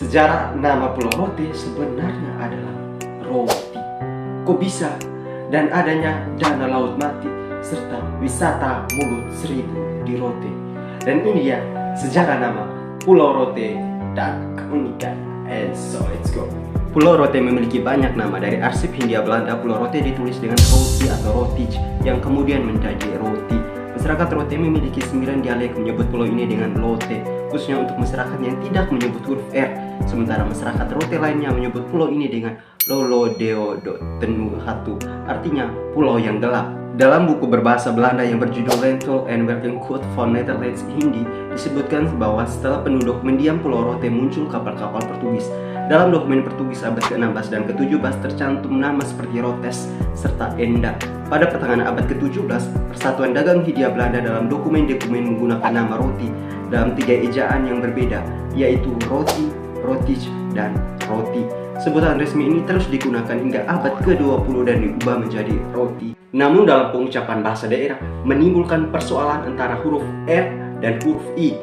Sejarah nama Pulau Rote sebenarnya adalah roti. Kok bisa? Dan adanya dana laut mati serta wisata mulut seribu di Rote. Dan ini dia sejarah nama Pulau Rote dan keunikan. And so let's go. Pulau Rote memiliki banyak nama. Dari arsip Hindia Belanda, Pulau Rote ditulis dengan roti atau rotij yang kemudian menjadi roti. Masyarakat Rote memiliki 9 dialek menyebut pulau ini dengan lote, khususnya untuk masyarakat yang tidak menyebut huruf R. Sementara masyarakat Rote lainnya menyebut pulau ini dengan Lolo Deo Do Tenu Hatu, artinya pulau yang gelap. Dalam buku berbahasa Belanda yang berjudul Lental and Werkenkoot van Netherlands Hindi disebutkan bahwa setelah penduduk mendiam Pulau Rote muncul kapal-kapal Portugis. Dalam dokumen Portugis abad ke-16 dan ke-17 tercantum nama seperti Rotes serta Enda. Pada pertengahan abad ke-17, Persatuan Dagang Hindia Belanda dalam dokumen-dokumen menggunakan nama roti dalam 3 ejaan yang berbeda, yaitu roti, rotij, dan roti. Sebutan resmi ini terus digunakan hingga abad ke-20 dan diubah menjadi roti. Namun dalam pengucapan bahasa daerah menimbulkan persoalan antara huruf R dan huruf I.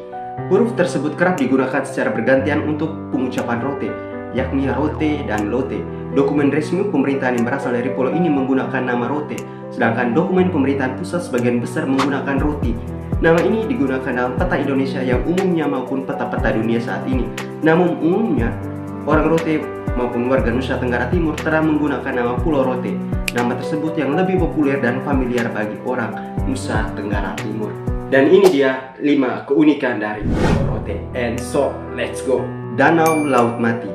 Huruf tersebut kerap digunakan secara bergantian untuk pengucapan rote, yakni rote dan lote. Dokumen resmi pemerintahan yang berasal dari pulau ini menggunakan nama rote, sedangkan dokumen pemerintahan pusat sebagian besar menggunakan roti. Nama ini digunakan dalam peta Indonesia yang umumnya maupun peta-peta dunia saat ini. Namun umumnya orang Rote maupun warga Nusa Tenggara Timur telah menggunakan nama Pulau Rote. Nama tersebut yang lebih populer dan familiar bagi orang Nusa Tenggara Timur. Dan ini dia 5 keunikan dari Pulau Rote. And so, let's go. Danau Laut Mati.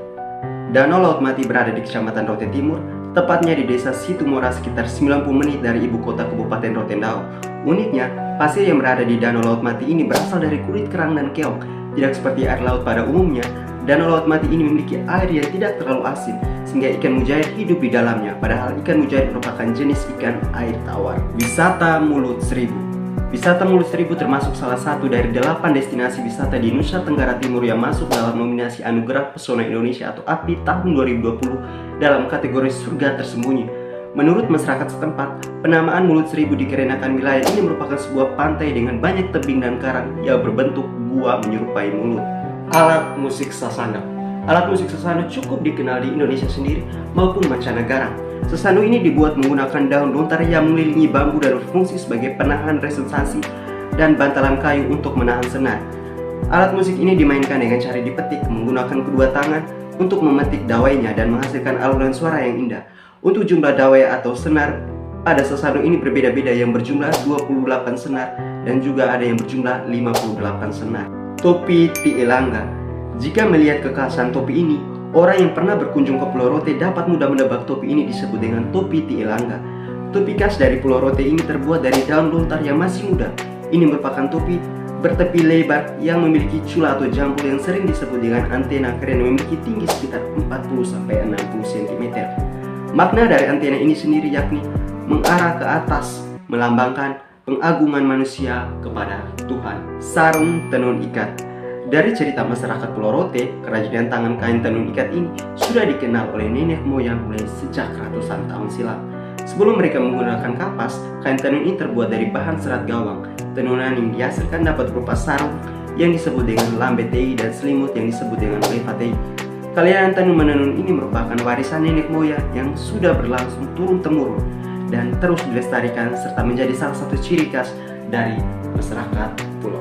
Danau Laut Mati berada di Kecamatan Rote Timur, tepatnya di desa Situmora sekitar 90 menit dari ibu kota Kabupaten Rotendao. Uniknya, pasir yang berada di Danau Laut Mati ini berasal dari kulit kerang dan keong. Tidak seperti air laut pada umumnya, Danau Laut Mati ini memiliki air yang tidak terlalu asin, sehingga ikan mujair hidup di dalamnya. Padahal ikan mujair merupakan jenis ikan air tawar. Wisata Mulut Seribu. Wisata Mulut Seribu termasuk salah satu dari 8 destinasi wisata di Nusa Tenggara Timur yang masuk dalam nominasi Anugerah Pesona Indonesia atau API tahun 2020 dalam kategori surga tersembunyi. Menurut masyarakat setempat, penamaan Mulut Seribu dikarenakan wilayah ini merupakan sebuah pantai dengan banyak tebing dan karang yang berbentuk gua menyerupai mulut. Alat musik sasando. Alat musik sasando cukup dikenal di Indonesia sendiri maupun mancanegara. Sasando ini dibuat menggunakan daun lontar yang mengelilingi bambu dan berfungsi sebagai penahan resonansi dan bantalan kayu untuk menahan senar. Alat musik ini dimainkan dengan cara dipetik menggunakan kedua tangan untuk memetik dawainya dan menghasilkan alunan suara yang indah. Untuk jumlah dawai atau senar pada sasando ini berbeda-beda, yang berjumlah 28 senar dan juga ada yang berjumlah 58 senar. Topi Tielanga. Jika melihat kekhasan topi ini, orang yang pernah berkunjung ke Pulau Rote dapat mudah menebak topi ini disebut dengan topi Tielanga. Topi khas dari Pulau Rote ini terbuat dari daun lontar yang masih muda. Ini merupakan topi bertepi lebar yang memiliki cula atau jambul yang sering disebut dengan antena karena memiliki tinggi sekitar 40-60 cm. Makna dari antena ini sendiri yakni mengarah ke atas, melambangkan pengagungan manusia kepada Tuhan. Sarung tenun ikat. Dari cerita masyarakat Pulau Rote, kerajinan tangan kain tenun ikat ini sudah dikenal oleh nenek moyang mulai sejak ratusan tahun silam. Sebelum mereka menggunakan kapas, kain tenun ini terbuat dari bahan serat gawang. Tenunan yang dihasilkan dapat berupa sarung yang disebut dengan lambetei dan selimut yang disebut dengan levatei. Kalian tenun menenun ini merupakan warisan nenek moyang yang sudah berlangsung turun-temurun dan terus dilestarikan serta menjadi salah satu ciri khas dari masyarakat Pulau